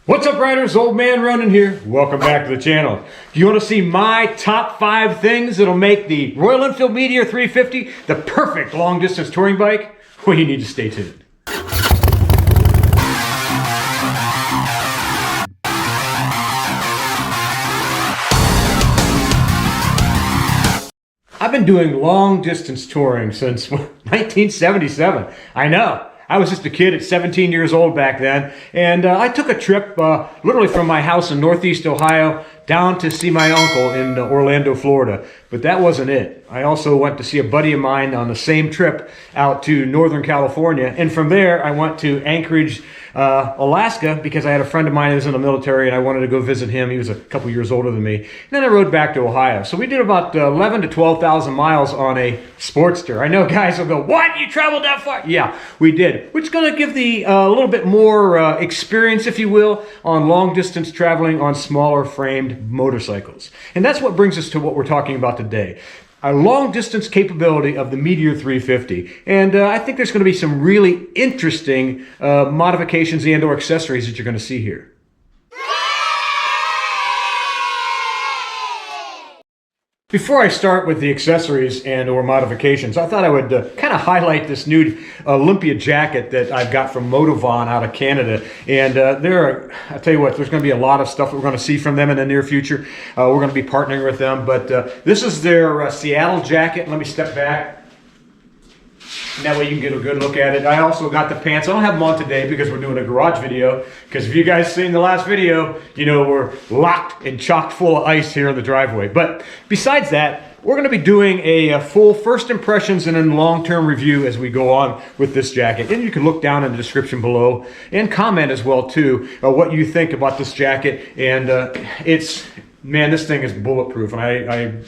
What's up, riders? Old Man Ronin here. Welcome back to the channel. Do you want to see my top 5 things that'll make the Royal Enfield Meteor 350 the perfect long-distance touring bike? Well, you need to stay tuned. I've been doing long-distance touring since 1977. I know. I was just a kid at 17 years old back then, and I took a trip literally from my house in Northeast Ohio down to see my uncle in Orlando, Florida. But that wasn't it. I also went to see a buddy of mine on the same trip out to Northern California, and from there I went to Anchorage, Alaska, because I had a friend of mine who was in the military and I wanted to go visit him. He was a couple years older than me. And then I rode back to Ohio. So we did about 11 to 12,000 miles on a Sportster. I know guys will go, "What? You traveled that far?" Yeah, we did. Which is going to give the a little bit more experience, if you will, on long distance traveling on smaller framed motorcycles. And that's what brings us to what we're talking about today. A long distance capability of the Meteor 350. And I think there's going to be some really interesting modifications and or accessories that you're going to see here. Before I start with the accessories and or modifications, I thought I would kind of highlight this new Olympia jacket that I've got from Motovon out of Canada. And I'll tell you what, there's going to be a lot of stuff that we're going to see from them in the near future. We're going to be partnering with them. But this is their Seattle jacket. Let me step back. And that way you can get a good look at it. I also got the pants. I don't have them on today because we're doing a garage video. Because if you guys seen the last video, you know we're locked and chock full of ice here in the driveway. But besides that, we're going to be doing a full first impressions and then long-term review as we go on with this jacket. And you can look down in the description below and comment as well too what you think about this jacket. And man, this thing is bulletproof, and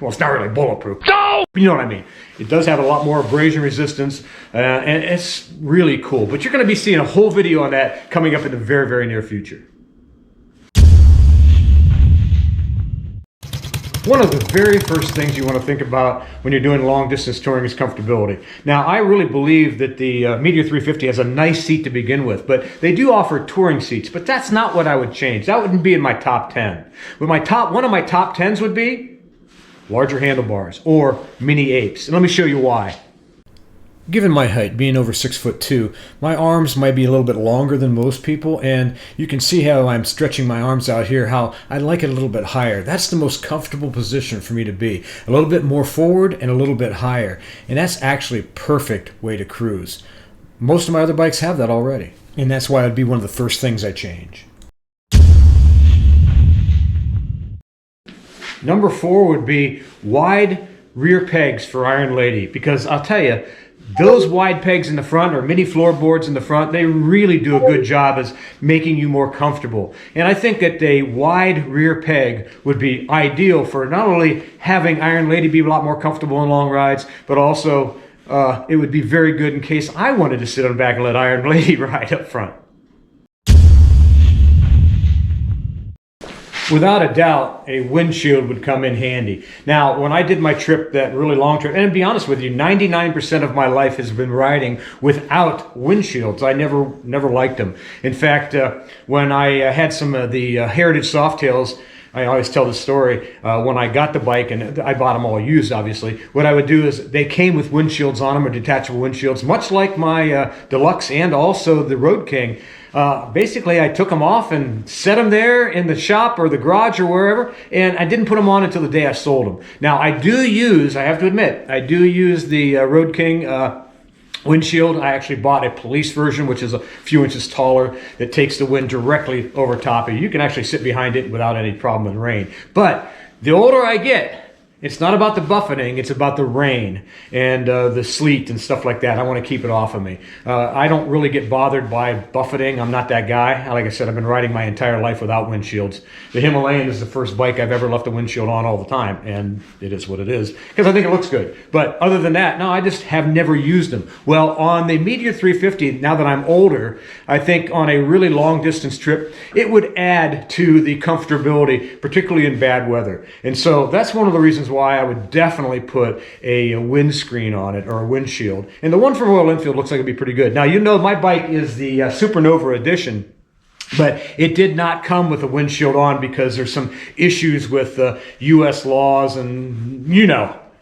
well, it's not really bulletproof. No! You know what I mean. It does have a lot more abrasion resistance, and it's really cool. But you're going to be seeing a whole video on that coming up in the very, very near future. One of the very first things you want to think about when you're doing long distance touring is comfortability. Now, I really believe that the Meteor 350 has a nice seat to begin with, but they do offer touring seats, but that's not what I would change. That wouldn't be in my top 10. One of my top 10s would be larger handlebars or mini apes. And let me show you why. Given my height, being over 6'2", my arms might be a little bit longer than most people, and you can see how I'm stretching my arms out here, how I like it a little bit higher. That's the most comfortable position for me to be. A little bit more forward and a little bit higher, and that's actually a perfect way to cruise. Most of my other bikes have that already, and that's why it'd be one of the first things I change. Number 4 would be wide rear pegs for Iron Lady, because I'll tell you, those wide pegs in the front or mini floorboards in the front, they really do a good job as making you more comfortable. And I think that a wide rear peg would be ideal for not only having Iron Lady be a lot more comfortable on long rides, but also it would be very good in case I wanted to sit on the back and let Iron Lady ride up front. Without a doubt, a windshield would come in handy. Now, when I did my trip, that really long trip, and to be honest with you, 99% of my life has been riding without windshields. I never liked them. In fact, when I had some of the Heritage Softails, I always tell the story, when I got the bike, and I bought them all used, obviously, what I would do is they came with windshields on them, or detachable windshields, much like my Deluxe and also the Road King. Basically, I took them off and set them there in the shop or the garage or wherever, and I didn't put them on until the day I sold them. Now, I have to admit, I do use the Road King windshield. I actually bought a police version, which is a few inches taller, that takes the wind directly over top of you. You can actually sit behind it without any problem in rain. But the older I get, it's not about the buffeting, it's about the rain and the sleet and stuff like that. I want to keep it off of me. I don't really get bothered by buffeting. I'm not that guy. Like I said, I've been riding my entire life without windshields. The Himalayan is the first bike I've ever left a windshield on all the time, and it is what it is, because I think it looks good. But other than that, no, I just have never used them. Well, on the Meteor 350, now that I'm older, I think on a really long distance trip, it would add to the comfortability, particularly in bad weather. And so that's one of the reasons why I would definitely put a windscreen on it, or a windshield. And the one from Royal Enfield looks like it'd be pretty good. Now, you know my bike is the Supernova Edition. But it did not come with a windshield on because there's some issues with U.S. laws, and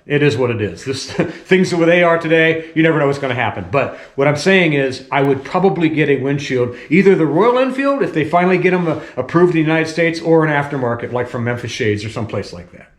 it is what it is. Things the way they are today, you never know what's going to happen. But what I'm saying is I would probably get a windshield, either the Royal Enfield, if they finally get them approved in the United States, or an aftermarket like from Memphis Shades or someplace like that.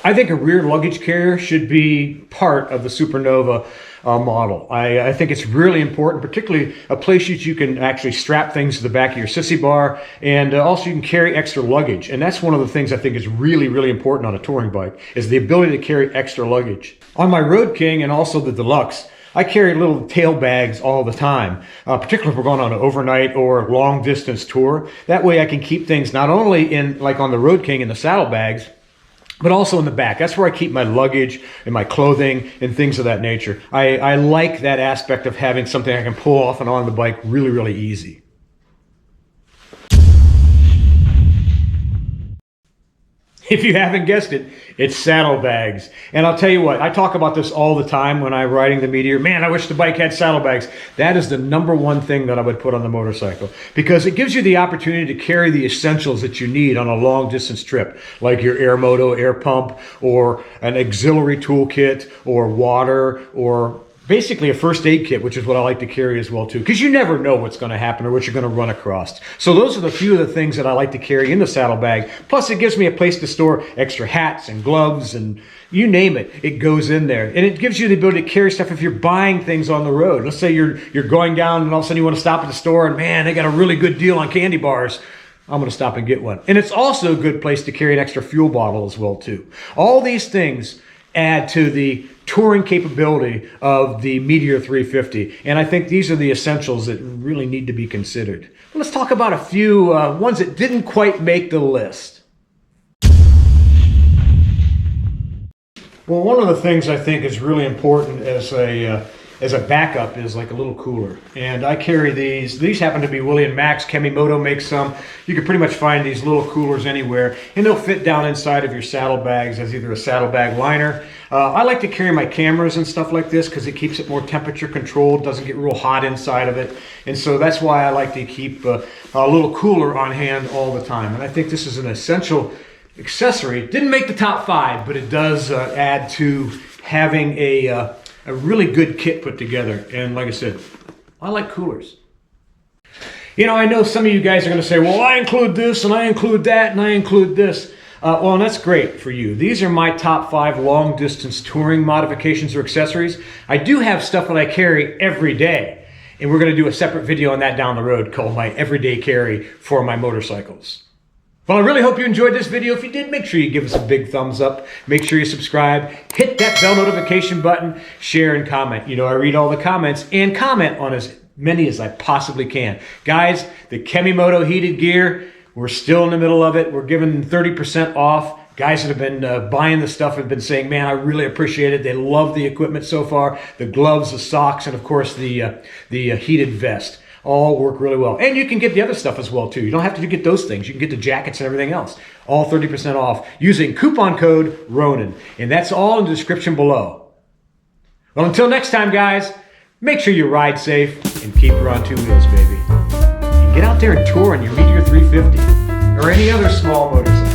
I think a rear luggage carrier should be part of the Supernova model. I think it's really important, particularly a place that you can actually strap things to the back of your sissy bar, and also you can carry extra luggage. And that's one of the things I think is really, really important on a touring bike, is the ability to carry extra luggage. On my Road King and also the Deluxe, I carry little tail bags all the time, particularly if we're going on an overnight or long distance tour. That way I can keep things not only in, like on the Road King, in the saddlebags, but also in the back. That's where I keep my luggage and my clothing and things of that nature. I like that aspect of having something I can pull off and on the bike really, really easy. If you haven't guessed it, it's saddlebags. And I'll tell you what, I talk about this all the time when I'm riding the Meteor. Man, I wish the bike had saddlebags. That is the #1 thing that I would put on the motorcycle, because it gives you the opportunity to carry the essentials that you need on a long distance trip, like your air moto, air pump, or an auxiliary toolkit, or water, or basically a first aid kit, which is what I like to carry as well too, because you never know what's going to happen or what you're going to run across. So those are the few of the things that I like to carry in the saddlebag. Plus it gives me a place to store extra hats and gloves and you name it, it goes in there. And it gives you the ability to carry stuff if you're buying things on the road. Let's say you're going down and all of a sudden you want to stop at the store and man, they got a really good deal on candy bars. I'm going to stop and get one. And it's also a good place to carry an extra fuel bottle as well too. All these things add to the touring capability of the Meteor 350. And I think these are the essentials that really need to be considered. Let's talk about a few ones that didn't quite make the list. Well, one of the things I think is really important as a backup is like a little cooler. And I carry these. These happen to be Willie and Maxx. Kemimoto makes some. You can pretty much find these little coolers anywhere. And they'll fit down inside of your saddlebags as either a saddlebag liner. I like to carry my cameras and stuff like this because it keeps it more temperature controlled, doesn't get real hot inside of it. And so that's why I like to keep a little cooler on hand all the time. And I think this is an essential accessory. It didn't make the top 5, but it does add to having a really good kit put together. And like I said, I like coolers. I know some of you guys are going to say, well, I include this and I include that and I include this. Well, and that's great for you. These are my top 5 long distance touring modifications or accessories. I do have stuff that I carry every day, and we're going to do a separate video on that down the road called my everyday carry for my motorcycles. Well, I really hope you enjoyed this video. If you did, make sure you give us a big thumbs up. Make sure you subscribe. Hit that bell notification button. Share and comment. I read all the comments and comment on as many as I possibly can. Guys, the Kemimoto heated gear, we're still in the middle of it. We're giving 30% off. Guys that have been buying the stuff have been saying, man, I really appreciate it. They love the equipment so far. The gloves, the socks, and of course the heated vest. All work really well. And you can get the other stuff as well too. You don't have to get those things. You can get the jackets and everything else. All 30% off using coupon code RONIN. And that's all in the description below. Well, until next time, guys, make sure you ride safe and keep her on 2 wheels, baby. Get out there and tour on your Meteor 350 or any other small motorcycle.